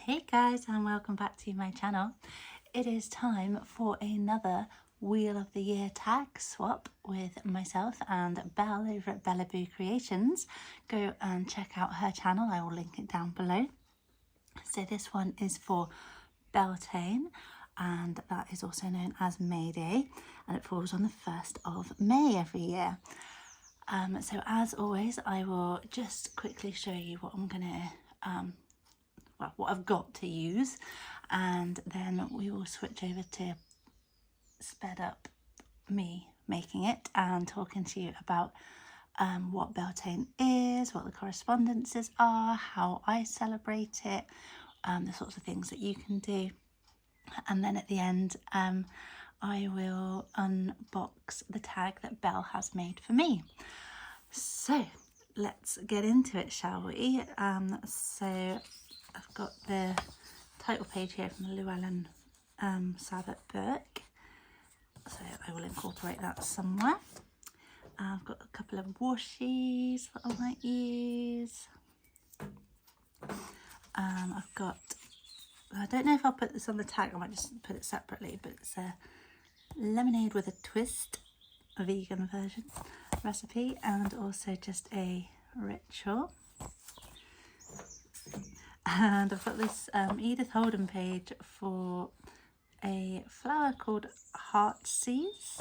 Hey guys, and welcome back to my channel. It is time for another Wheel of the Year tag swap with myself and Belle over at Bellaboo Creations. Go and check out her channel, I will link it down below. So this one is for Beltane, and that is also known as May Day, and it falls on the 1st of May every year. So as always, I will just quickly show you what I'm gonna what I've got to use, and then we will switch over to sped up me making it and talking to you about what Beltane is, what the correspondences are, how I celebrate it, the sorts of things that you can do, and then at the end I will unbox the tag that Belle has made for me. So let's get into it, shall we? So I've got the title page here from the Llewellyn Sabbath book, so I will incorporate that somewhere. I've got a couple of washies that I might use. I've got, I don't know if I'll put this on the tag, I might just put it separately, but it's a lemonade with a twist, a vegan version recipe, and also just a ritual. And I've got this Edith Holden page for a flower called Heartsease,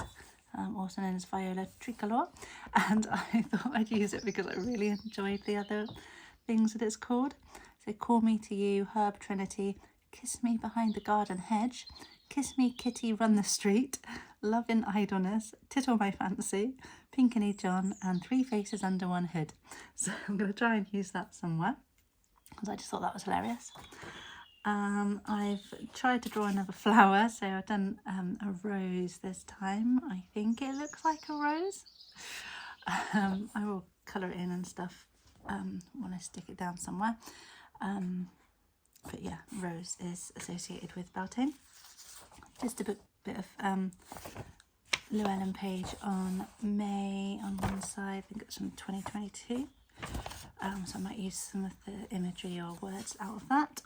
also known as Viola tricolor, and I thought I'd use it because I really enjoyed the other things that it's called. So Call Me to You, Herb Trinity, Kiss Me Behind the Garden Hedge, Kiss Me Kitty Run the Street, Love in Idleness, Tittle My Fancy, Pinkany John, and Three Faces Under One Hood. So I'm going to try and use that somewhere, because I just thought that was hilarious. I've tried to draw another flower, so I've done a rose this time. I think it looks like a rose. I will colour it in and stuff when I stick it down somewhere. But yeah, rose is associated with Beltane. Just a bit of Llewellyn page on May on one side. I think it's from 2022. So I might use some of the imagery or words out of that.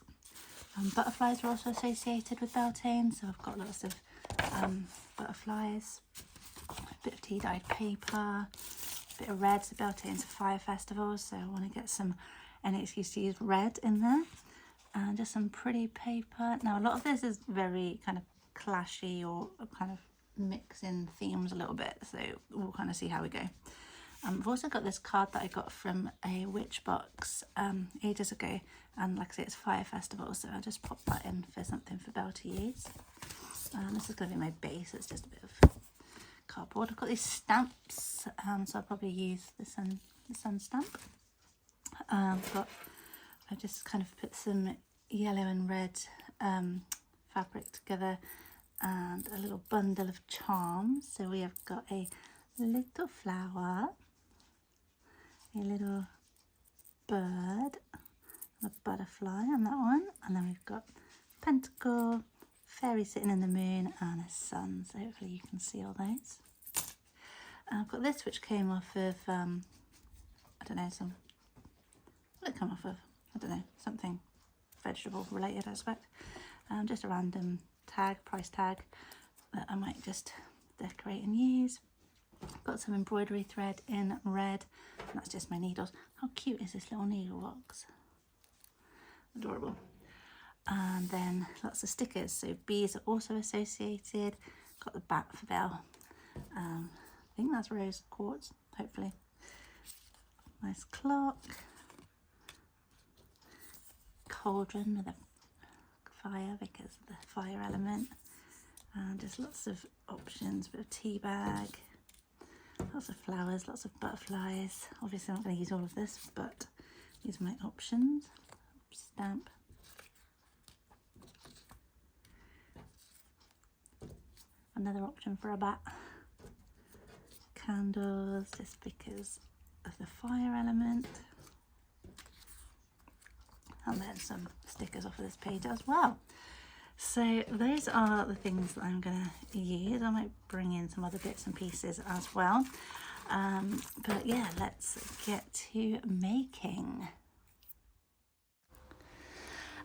Butterflies are also associated with Beltane, so I've got lots of butterflies, a bit of tea-dyed paper, a bit of red. So Beltane's a fire festival, so I want to get any excuse to use red in there, and just some pretty paper. Now a lot of this is very kind of clashy or kind of mixing themes a little bit, so we'll kind of see how we go. I've also got this card that I got from a witch box ages ago, and like I say, it's Fire Festival, so I'll just pop that in for something for Belle to use. This is going to be my base, it's just a bit of cardboard. I've got these stamps, so I'll probably use the sun stamp. But I just kind of put some yellow and red fabric together and a little bundle of charms. So we have got a little flower, a little bird, a butterfly on that one, and then we've got pentacle, fairy sitting in the moon, and a sun, so hopefully you can see all those. I've got this which came off of I don't know, what did it come off of? I don't know, something vegetable related, I expect. Just a random tag, price tag that I might just decorate and use. Got some embroidery thread in red, and that's just my needles. How cute is this little needle box? Adorable. And then lots of stickers, so bees are also associated. Got the bat for Belle. I think that's rose quartz, hopefully. Nice clock. Cauldron with a fire because of the fire element. And just lots of options, bit of tea bag. Lots of flowers, lots of butterflies. Obviously I'm not going to use all of this, but these are my options. Stamp. Another option for a bat. Candles, just because of the fire element. And then some stickers off of this page as well. So those are the things that I'm going to use. I might bring in some other bits and pieces as well. But yeah, let's get to making.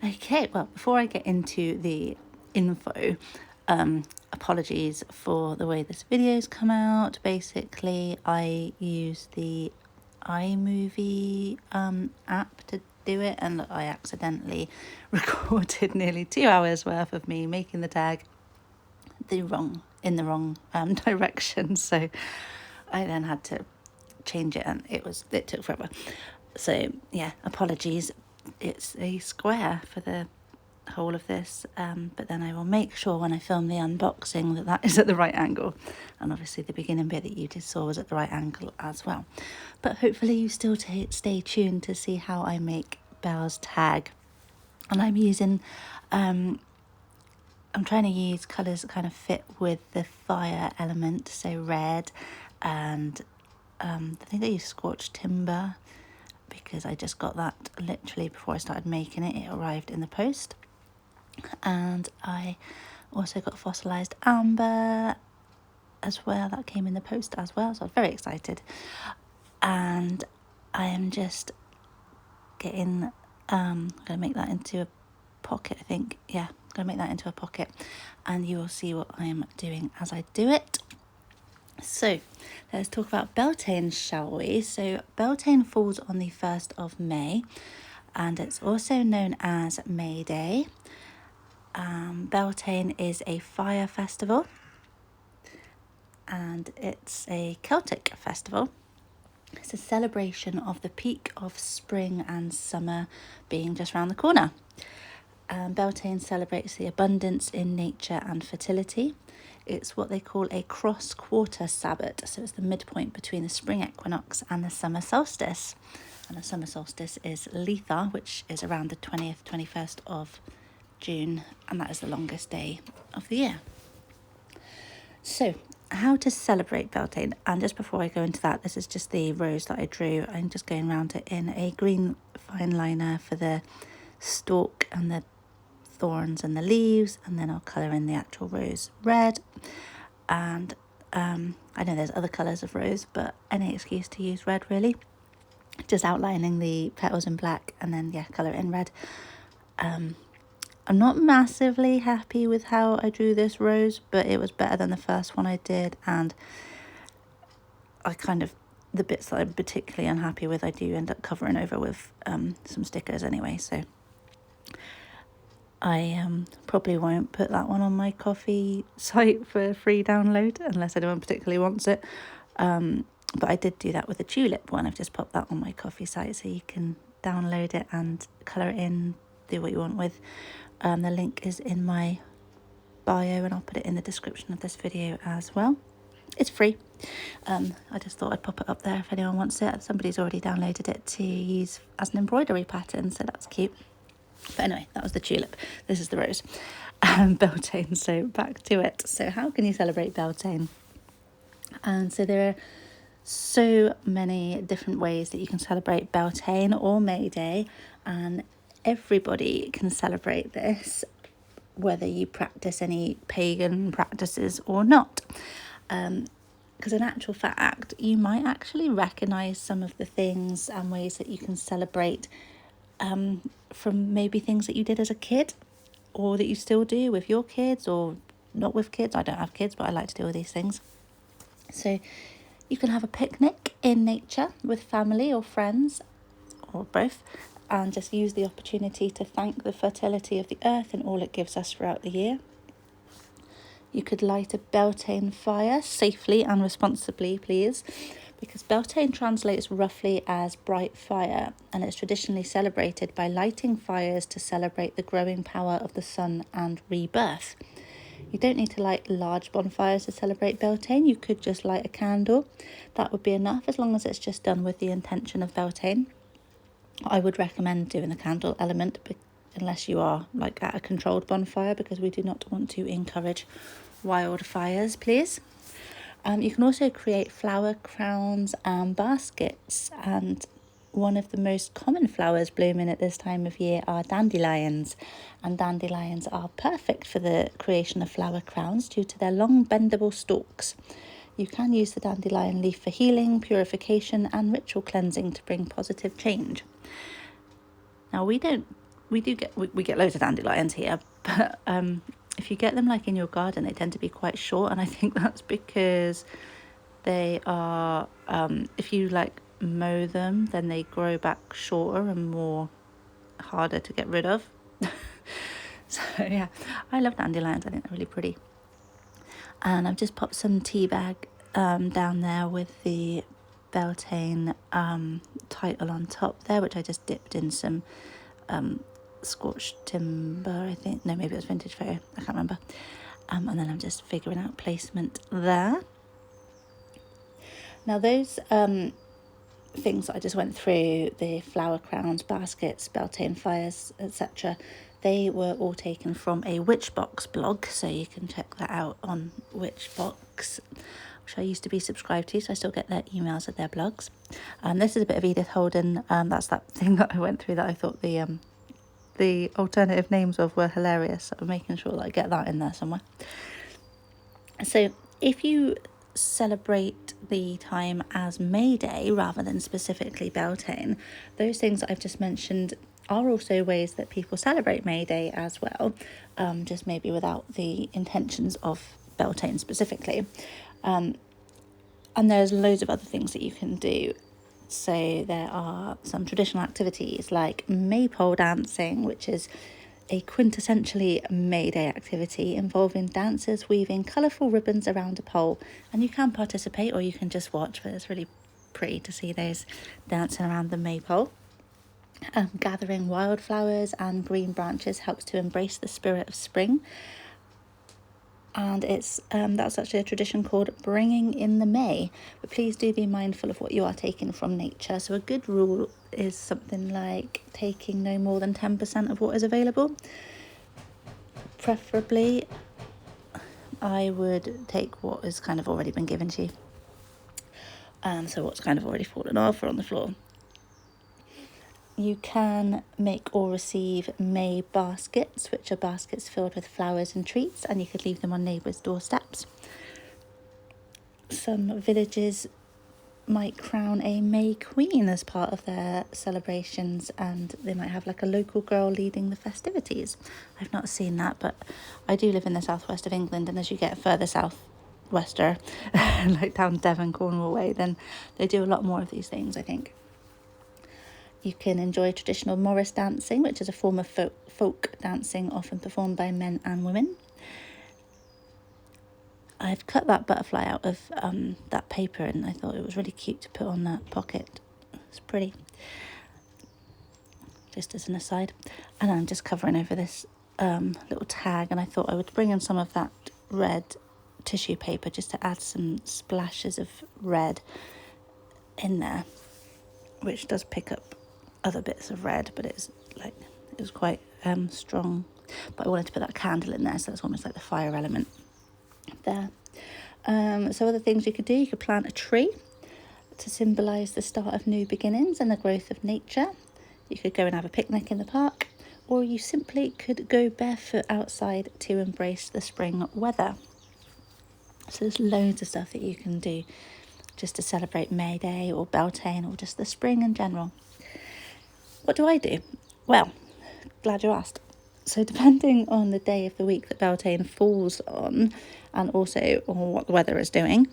Okay, well, before I get into the info, apologies for the way this video's come out. Basically, I use the iMovie app to do it, and I accidentally recorded nearly 2 hours worth of me making the tag in the wrong direction. So I then had to change it, and it took forever. So yeah, apologies. It's a square for the whole of this, but then I will make sure when I film the unboxing that is at the right angle, and obviously the beginning bit that you just saw was at the right angle as well. But hopefully you still stay tuned to see how I make Bel's tag. And I'm using I'm trying to use colours that kind of fit with the fire element, so red, and I think I use scorched timber because I just got that literally before I started making it. It arrived in the post. And I also got fossilized amber as well. That came in the post as well, so I was very excited. And I am just getting I'm gonna make that into a pocket, I think. Yeah, I'm gonna make that into a pocket, and you will see what I am doing as I do it. So let's talk about Beltane, shall we? So Beltane falls on the 1st of May, and it's also known as May Day. Beltane is a fire festival, and it's a Celtic festival. It's a celebration of the peak of spring and summer being just round the corner. Beltane celebrates the abundance in nature and fertility. It's what they call a cross-quarter Sabbat, so it's the midpoint between the spring equinox and the summer solstice. And the summer solstice is Letha, which is around the 20th, 21st of June, and that is the longest day of the year. So, how to celebrate Beltane? And just before I go into that, this is just the rose that I drew. I'm just going around it in a green fine liner for the stalk and the thorns and the leaves, and then I'll colour in the actual rose red. And I know there's other colours of rose, but any excuse to use red really. Just outlining the petals in black, and then colour it in red. I'm not massively happy with how I drew this rose, but it was better than the first one I did, and the bits that I'm particularly unhappy with I do end up covering over with some stickers anyway, so I probably won't put that one on my Ko-fi site for free download unless anyone particularly wants it, but I did do that with the tulip one. I've just popped that on my Ko-fi site so you can download it and colour it in, do what you want with. The link is in my bio, and I'll put it in the description of this video as well. It's free. I just thought I'd pop it up there if anyone wants it. Somebody's already downloaded it to use as an embroidery pattern, so that's cute. But anyway, that was the tulip. This is the rose. Beltane, so back to it. So how can you celebrate Beltane? And so there are so many different ways that you can celebrate Beltane or May Day, and everybody can celebrate this, whether you practice any pagan practices or not. Because in actual fact, you might actually recognise some of the things and ways that you can celebrate from maybe things that you did as a kid, or that you still do with your kids, or not with kids. I don't have kids, but I like to do all these things. So you can have a picnic in nature with family or friends, or both, and just use the opportunity to thank the fertility of the earth and all it gives us throughout the year. You could light a Beltane fire safely and responsibly, please, because Beltane translates roughly as bright fire, and it's traditionally celebrated by lighting fires to celebrate the growing power of the sun and rebirth. You don't need to light large bonfires to celebrate Beltane. You could just light a candle. That would be enough, as long as it's just done with the intention of Beltane. I would recommend doing the candle element unless you are at a controlled bonfire, because we do not want to encourage wildfires, please. You can also create flower crowns and baskets, and one of the most common flowers blooming at this time of year are dandelions, and dandelions are perfect for the creation of flower crowns due to their long bendable stalks. You can use the dandelion leaf for healing, purification and ritual cleansing to bring positive change. Now, we don't we get loads of dandelions here, but if you get them like in your garden, they tend to be quite short, and I think that's because they are, if you like mow them, then they grow back shorter and more harder to get rid of. So yeah, I love dandelions. I think they're really pretty. And I've just popped some tea bag down there with the Beltane title on top there, which I just dipped in some scorched timber, I think. No, maybe it was vintage photo, I can't remember. And then I'm just figuring out placement there. Now those things that I just went through, the flower crowns, baskets, Beltane fires, etc., they were all taken from a Witchbox blog, so you can check that out on Witchbox, which I used to be subscribed to, so I still get their emails at their blogs. This is a bit of Edith Holden. That's that thing that I went through that I thought the alternative names of were hilarious, so I'm making sure that I get that in there somewhere. So if you celebrate the time as May Day rather than specifically Beltane, those things that I've just mentioned are also ways that people celebrate May Day as well, just maybe without the intentions of Beltane specifically. And there's loads of other things that you can do. So there are some traditional activities like maypole dancing, which is a quintessentially May Day activity involving dancers weaving colourful ribbons around a pole, and you can participate or you can just watch, but it's really pretty to see those dancing around the maypole. Gathering wildflowers and green branches helps to embrace the spirit of spring, and it's that's actually a tradition called bringing in the May, but please do be mindful of what you are taking from nature. So a good rule is something like taking no more than 10% of what is available. Preferably I would take what has kind of already been given to you, so what's kind of already fallen off or on the floor. You can make or receive May baskets, which are baskets filled with flowers and treats, and you could leave them on neighbours' doorsteps. Some villages might crown a May Queen as part of their celebrations, and they might have like a local girl leading the festivities. I've not seen that, but I do live in the southwest of England, and as you get further southwester, like down Devon, Cornwall way, then they do a lot more of these things, I think. You can enjoy traditional Morris dancing, which is a form of folk dancing often performed by men and women. I've cut that butterfly out of that paper, and I thought it was really cute to put on that pocket. It's pretty, just as an aside. And I'm just covering over this little tag, and I thought I would bring in some of that red tissue paper just to add some splashes of red in there, which does pick up other bits of red, but it was quite strong. But I wanted to put that candle in there, so it's almost like the fire element there. So other things you could do, you could plant a tree to symbolise the start of new beginnings and the growth of nature. You could go and have a picnic in the park, or you simply could go barefoot outside to embrace the spring weather. So there's loads of stuff that you can do just to celebrate May Day or Beltane or just the spring in general. What do I do? Well, glad you asked. So depending on the day of the week that Beltane falls on, and also on what the weather is doing,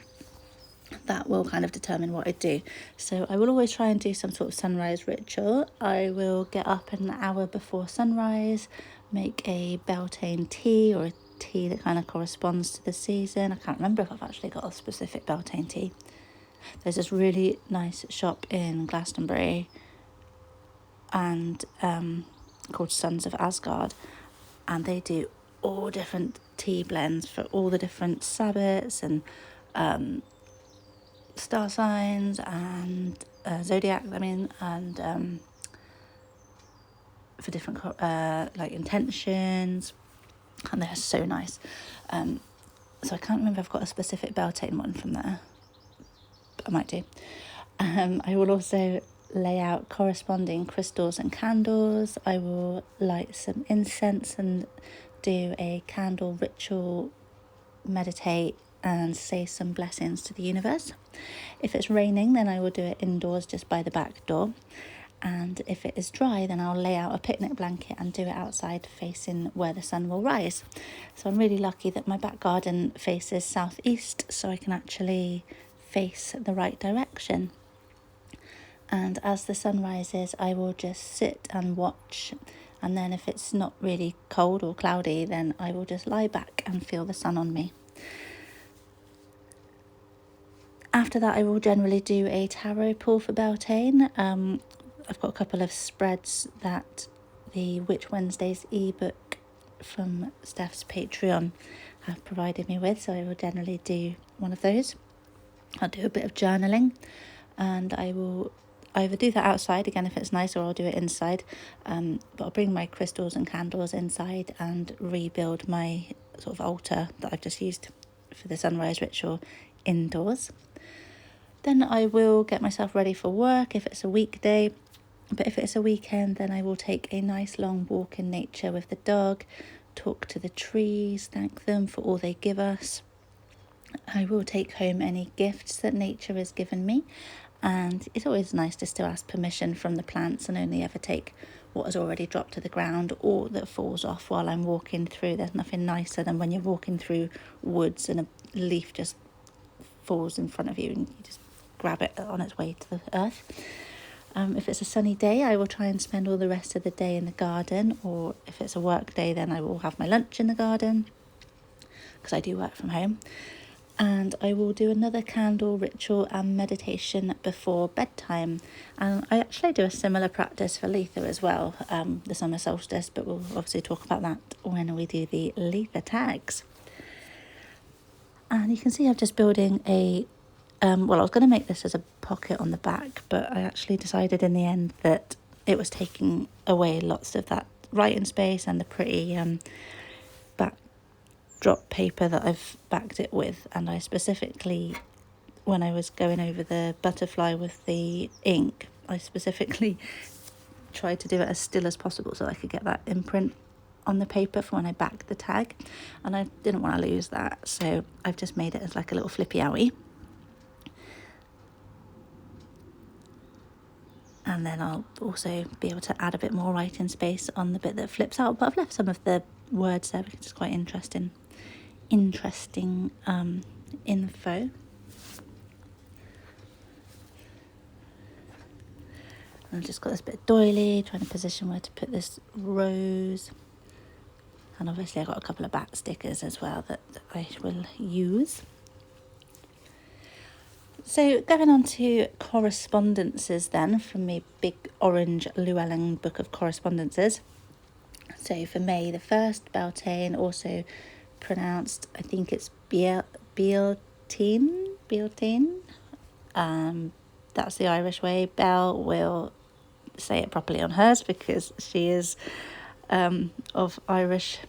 that will kind of determine what I do. So I will always try and do some sort of sunrise ritual. I will get up an hour before sunrise, make a Beltane tea, or a tea that kind of corresponds to the season. I can't remember if I've actually got a specific Beltane tea. There's this really nice shop in Glastonbury and called Sons of Asgard, and they do all different tea blends for all the different Sabbats and star signs and zodiac, and for different like intentions, and they're so nice. So I can't remember if I've got a specific Beltane one from there, but I might do. I will also lay out corresponding crystals and candles. I will light some incense and do a candle ritual, meditate and say some blessings to the universe. If it's raining, then I will do it indoors just by the back door. And if it is dry, then I'll lay out a picnic blanket and do it outside facing where the sun will rise. So I'm really lucky that my back garden faces southeast, so I can actually face the right direction. And as the sun rises, I will just sit and watch. And then if it's not really cold or cloudy, then I will just lie back and feel the sun on me. After that, I will generally do a tarot pull for Beltane. I've got a couple of spreads that the Witch Wednesdays ebook from Steph's Patreon have provided me with, so I will generally do one of those. I'll do a bit of journaling, and I will either do that outside again if it's nice, or I'll do it inside. But I'll bring my crystals and candles inside and rebuild my sort of altar that I've just used for the sunrise ritual indoors. Then I will get myself ready for work if it's a weekday. But if it's a weekend, then I will take a nice long walk in nature with the dog, talk to the trees, thank them for all they give us. I will take home any gifts that nature has given me. And it's always nice to still ask permission from the plants and only ever take what has already dropped to the ground or that falls off while I'm walking through. There's nothing nicer than when you're walking through woods and a leaf just falls in front of you and you just grab it on its way to the earth. If it's a sunny day, I will try and spend all the rest of the day in the garden, or if it's a work day, then I will have my lunch in the garden because I do work from home. And I will do another candle ritual and meditation before bedtime. And I actually do a similar practice for Letha as well, the summer solstice, but we'll obviously talk about that when we do the Letha tags. And you can see I'm just building a I was going to make this as a pocket on the back, but I actually decided in the end that it was taking away lots of that writing space and the pretty backdrop paper that I've backed it with. And I specifically, when I was going over the butterfly with the ink, I specifically tried to do it as still as possible so I could get that imprint on the paper for when I back the tag. And I didn't want to lose that, so I've just made it as like a little flippy owie. And then I'll also be able to add a bit more writing space on the bit that flips out. But I've left some of the words there because it's quite interesting info. And I've just got this bit of doily, trying to position where to put this rose. And obviously I've got a couple of back stickers as well that I will use. So going on to correspondences then from my big orange Llewellyn book of correspondences. So for May the 1st, Beltane, also pronounced, I think it's Beltane. That's the Irish way. Bel will say it properly on hers because she is of Irish,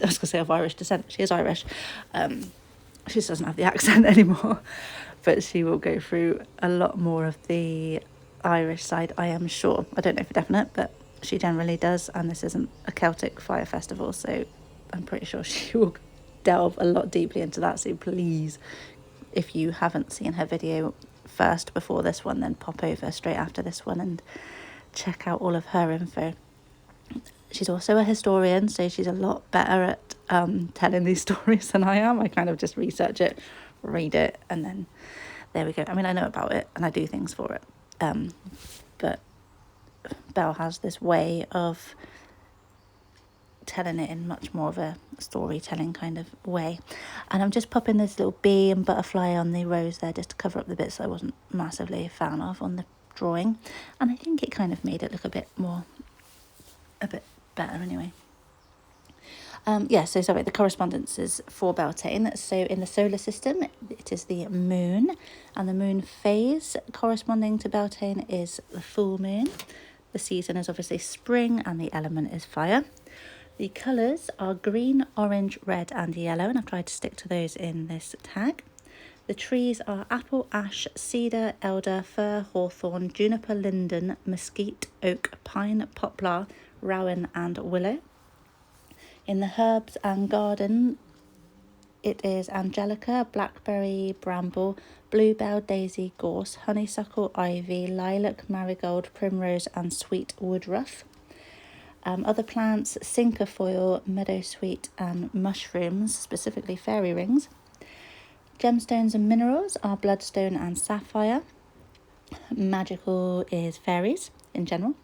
I was going to say of Irish descent. She is Irish. She just doesn't have the accent anymore. But she will go through a lot more of the Irish side, I am sure. I don't know for definite, but she generally does. And this isn't a Celtic fire festival, so I'm pretty sure she will delve a lot deeply into that. So please, if you haven't seen her video first before this one, then pop over straight after this one and check out all of her info. She's also a historian, so she's a lot better at telling these stories than I am. I kind of just research it, read it, and then there we go. I mean, I know about it and I do things for it. But Bel has this way of telling it in much more of a storytelling kind of way. And I'm just popping this little bee and butterfly on the rose there just to cover up the bits I wasn't massively a fan of on the drawing. And I think it kind of made it look a bit better anyway. So sorry, the correspondences for Beltane. So in the solar system, it is the moon, and the moon phase corresponding to Beltane is the full moon. The season is obviously spring, and the element is fire. The colours are green, orange, red, and yellow, and I've tried to stick to those in this tag. The trees are apple, ash, cedar, elder, fir, hawthorn, juniper, linden, mesquite, oak, pine, poplar, rowan, and willow. In the herbs and garden It is angelica, blackberry, bramble, bluebell, daisy, gorse, honeysuckle, ivy, lilac, marigold, primrose and sweet woodruff. Other plants, cinquefoil, meadowsweet and mushrooms, specifically fairy rings. Gemstones and minerals are bloodstone and sapphire. Magical is fairies in general.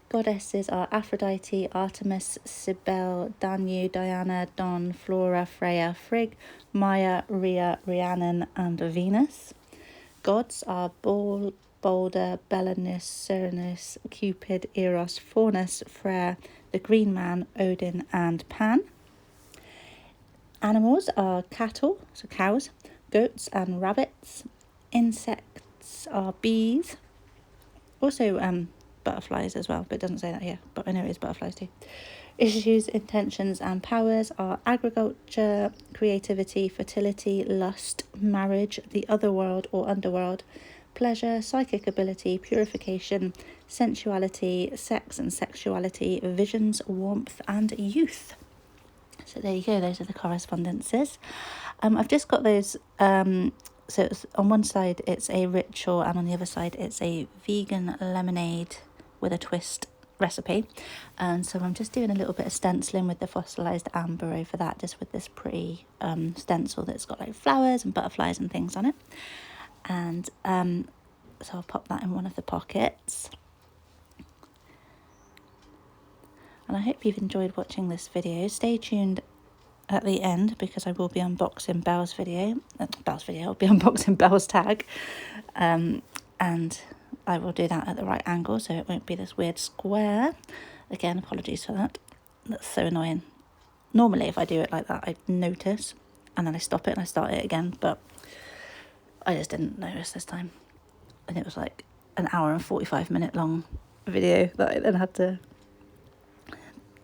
Goddesses are Aphrodite, Artemis, Cybele, Danu, Diana, Dawn, Flora, Freya, Frigg, Maya, Rhea, Rhiannon and Venus. Gods are Balder, Belenus, Cernus, Cupid, Eros, Faunus, Freyr, the Green Man, Odin and Pan. Animals are cattle, so cows, goats and rabbits. Insects are bees. Also butterflies as well, but it doesn't say that here, but I know it is butterflies too. Issues, intentions and powers are agriculture, creativity, fertility, lust, marriage, the other world or underworld, pleasure, psychic ability, purification, sensuality, sex and sexuality, visions, warmth and youth. So there you go, those are the correspondences. I've just got those, so it's, on one side it's a ritual and on the other side it's a vegan lemonade with a twist recipe. And so I'm just doing a little bit of stenciling with the fossilized amber over that, just with this pretty stencil that's got like flowers and butterflies and things on it. And so I'll pop that in one of the pockets. And I hope you've enjoyed watching this video. Stay tuned at the end because I will be unboxing Bel's video. I'll be unboxing Bel's tag. And I will do that at the right angle so it won't be this weird square. Again, apologies for that. That's so annoying. Normally if I do it like that, I notice and then I stop it and I start it again, but I just didn't notice this time. And it was like an hour and 45-minute long video that I then had to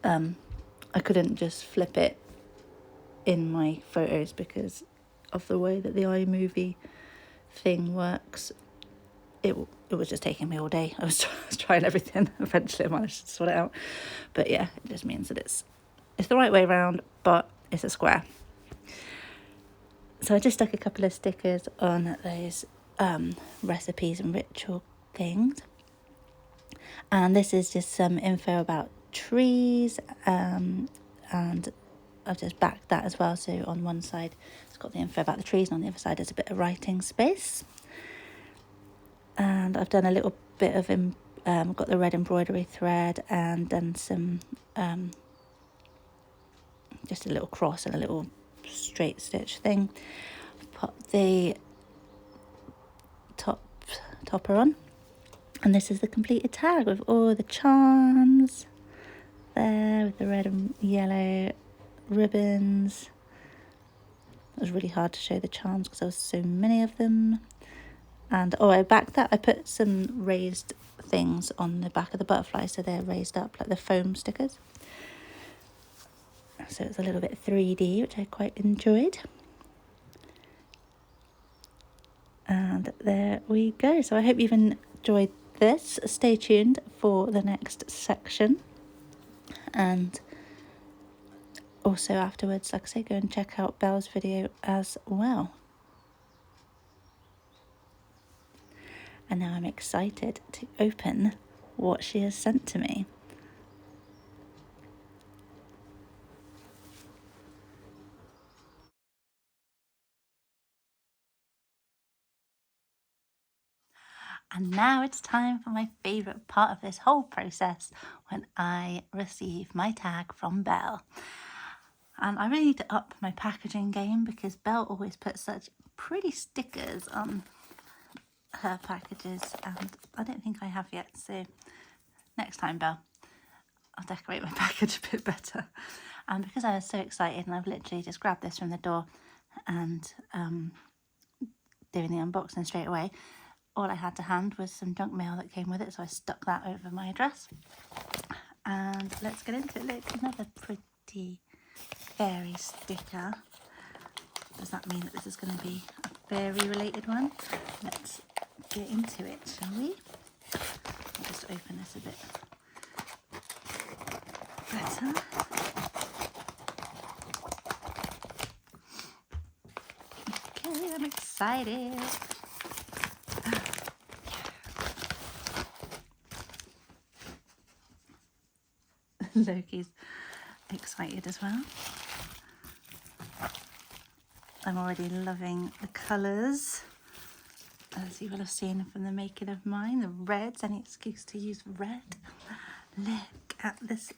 I couldn't just flip it in my photos because of the way that the iMovie thing works. It was just taking me all day. I was trying everything. Eventually I managed to sort it out. But yeah, it just means that it's the right way around, but it's a square. So I just stuck a couple of stickers on those recipes and ritual things. And this is just some info about trees, and I've just backed that as well. So on one side it's got the info about the trees and on the other side there's a bit of writing space. And I've done a little bit of got the red embroidery thread and done some just a little cross and a little straight stitch thing. Put the topper on, and this is the completed tag with all the charms there with the red and yellow ribbons. It was really hard to show the charms because there was so many of them. And I backed that. I put some raised things on the back of the butterfly so they're raised up like the foam stickers. So it's a little bit 3D, which I quite enjoyed. And there we go. So I hope you've enjoyed this. Stay tuned for the next section. And also afterwards, like I say, go and check out Bel's video as well. And now I'm excited to open what she has sent to me. And now it's time for my favourite part of this whole process, when I receive my tag from Bel. And I really need to up my packaging game because Bel always puts such pretty stickers on her packages, and I don't think I have yet. So next time, Bel, I'll decorate my package a bit better. And because I was so excited, and I've literally just grabbed this from the door and doing the unboxing straight away, all I had to hand was some junk mail that came with it, so I stuck that over my address. And let's get into it. Look, another pretty fairy sticker. Does that mean that this is going to be a fairy related one? Let's get into it, shall we? I'll just open this a bit better. excited. Loki's excited as well. I'm already loving the colours, as you will have seen from the making of mine. The reds, any excuse to use red. Look at this,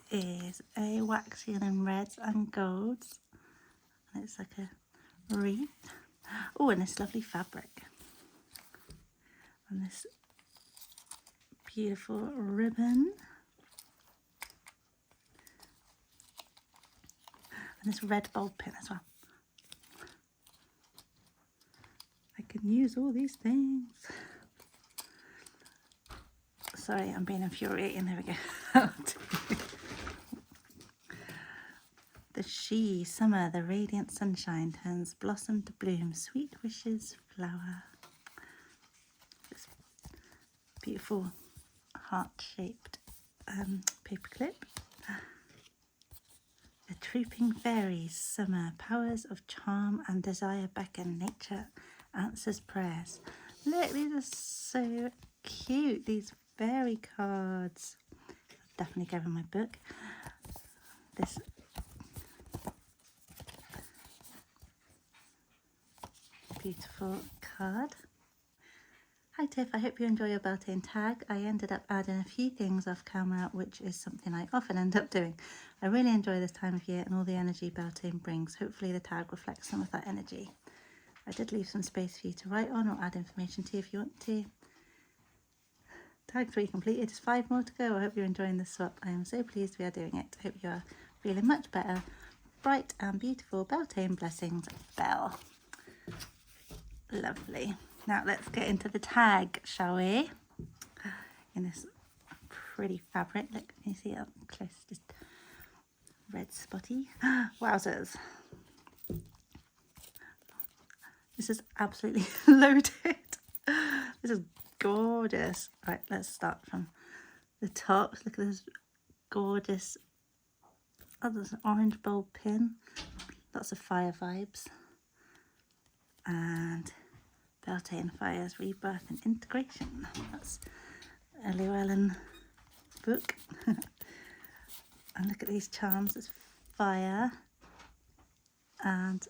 is a waxing in reds and golds. And it's like a wreath. Oh, and this lovely fabric. And this beautiful ribbon. And this red bulb pin as well. I can use all these things. Sorry, I'm being infuriating. There we go. The she, summer, the radiant sunshine turns blossom to bloom, sweet wishes flower. This beautiful heart-shaped paper clip. The trooping fairies, summer, powers of charm and desire beckon, nature answers prayers. Look, these are so cute, these fairy cards. I'll definitely go in my book. This beautiful card. Hi Tiff, I hope you enjoy your Beltane tag. I ended up adding a few things off camera, which is something I often end up doing. I really enjoy this time of year and all the energy Beltane brings. Hopefully the tag reflects some of that energy. I did leave some space for you to write on or add information to if you want to. Tag 3 completed, just 5 more to go. I hope you're enjoying this swap. I am so pleased we are doing it. I hope you are feeling much better. Bright and beautiful Beltane Blessings, Bel. Lovely. Now let's get into the tag, shall we? In this pretty fabric. Look, can you see it up close? Just red spotty. Wowzers. This is absolutely loaded. This is gorgeous. Right, let's start from the top. Look at this gorgeous. Oh, there's an orange bulb pin. Lots of fire vibes. And Beltane Fire's Rebirth and Integration. That's a Llewellyn book. And look at these charms. It's fire. And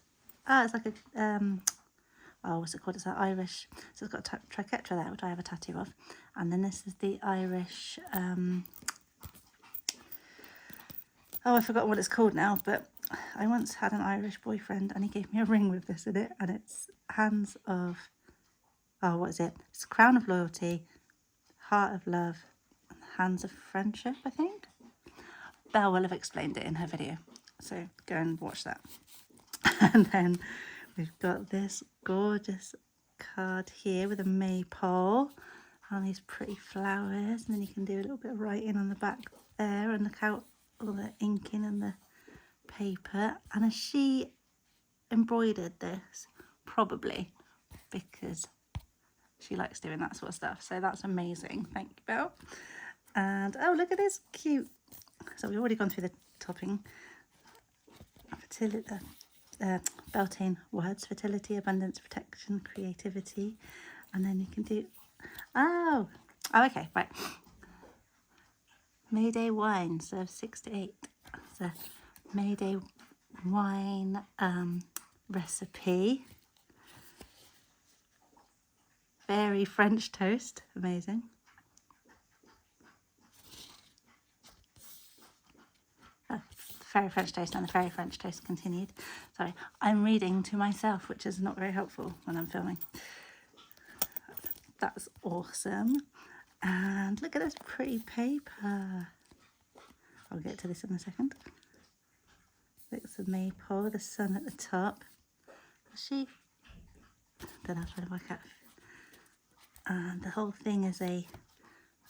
it's like a what's it called? It's that Irish. So it's got a triquetra there, which I have a tattoo of. And then this is the Irish. I forgot what it's called now, but I once had an Irish boyfriend and he gave me a ring with this in it, and it's hands of, what is it? It's crown of loyalty, heart of love, hands of friendship, I think. Belle will have explained it in her video, so go and watch that. And then we've got this gorgeous card here with a maypole and these pretty flowers, and then you can do a little bit of writing on the back there, and look out all the inking and the paper. And has she embroidered this? Probably, because she likes doing that sort of stuff. So that's amazing. Thank you, Belle. And oh, look at this cute. So we've already gone through the topping. Beltane words: fertility, abundance, protection, creativity. And then you can do okay, right. Mayday wine, serve 6 to 8. It's a Mayday wine recipe. Fairy French toast, amazing. Fairy French toast, and the Fairy French toast continued. Sorry, I'm reading to myself, which is not very helpful when I'm filming. That's awesome. And look at this pretty paper. I'll get to this in a second. It's the maypole, the sun at the top. She, then I'll try to work out. And the whole thing is a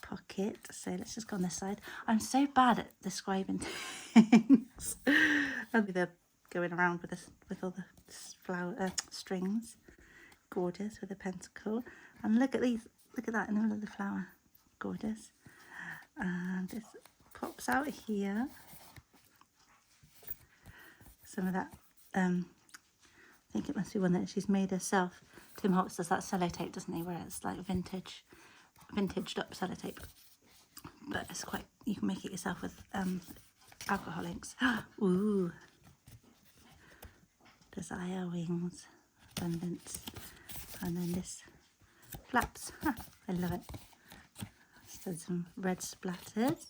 pocket. So let's just go on this side. I'm so bad at describing things. I'll be there going around with this, with all the flower strings. Gorgeous with a pentacle. And look at these. Look at that in the middle of the flower. Gorgeous. And this pops out here. Some of that think it must be one that she's made herself. Tim Holtz does that sellotape, doesn't he, where it's like vintaged up sellotape. But it's quite, you can make it yourself with alcohol inks. Ooh, desire wings, abundance, and then this flaps. I love it. So some red splatters,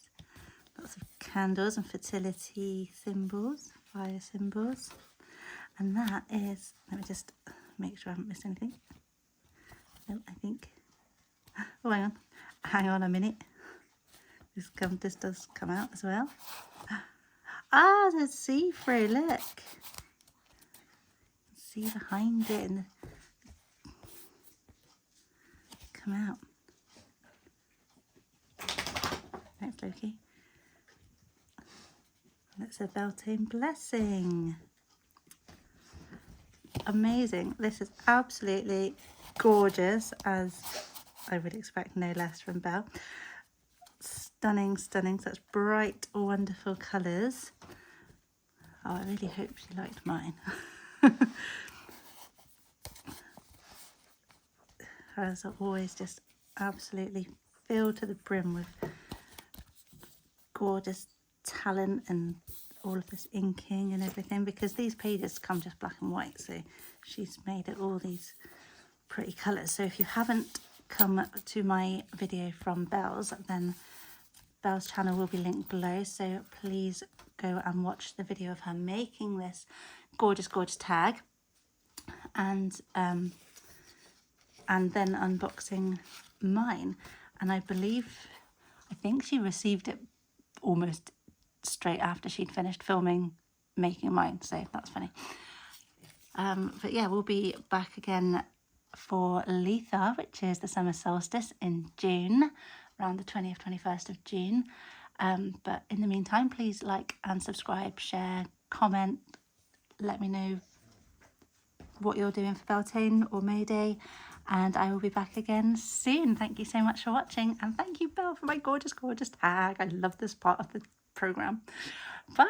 lots of candles and fertility symbols, fire symbols. And that is, let me just make sure I haven't missed anything. No, I think, oh, hang on a minute. This does come out as well. Ah, the see-through, look. See behind it and come out. Thanks, Loki. That's a Beltane Blessing. Amazing. This is absolutely gorgeous, as I would expect no less from Belle. Stunning, stunning, such bright, wonderful colours. Oh, I really hope she liked mine. Hers are always just absolutely filled to the brim with gorgeous talent and all of this inking and everything, because these pages come just black and white, so she's made it all these pretty colours. So if you haven't come to my video from Bels, then Belle's channel will be linked below, so please go and watch the video of her making this gorgeous tag, and then unboxing mine. And I think she received it almost straight after she'd finished filming making mine, so that's funny. But yeah, we'll be back again for Letha, which is the summer solstice in June, around the 20th, 21st of June. But in the meantime, please like and subscribe, share, comment, let me know what you're doing for Beltane or May Day, and I will be back again soon. Thank you so much for watching, and thank you, Belle, for my gorgeous tag. I love this part of the programme. Bye.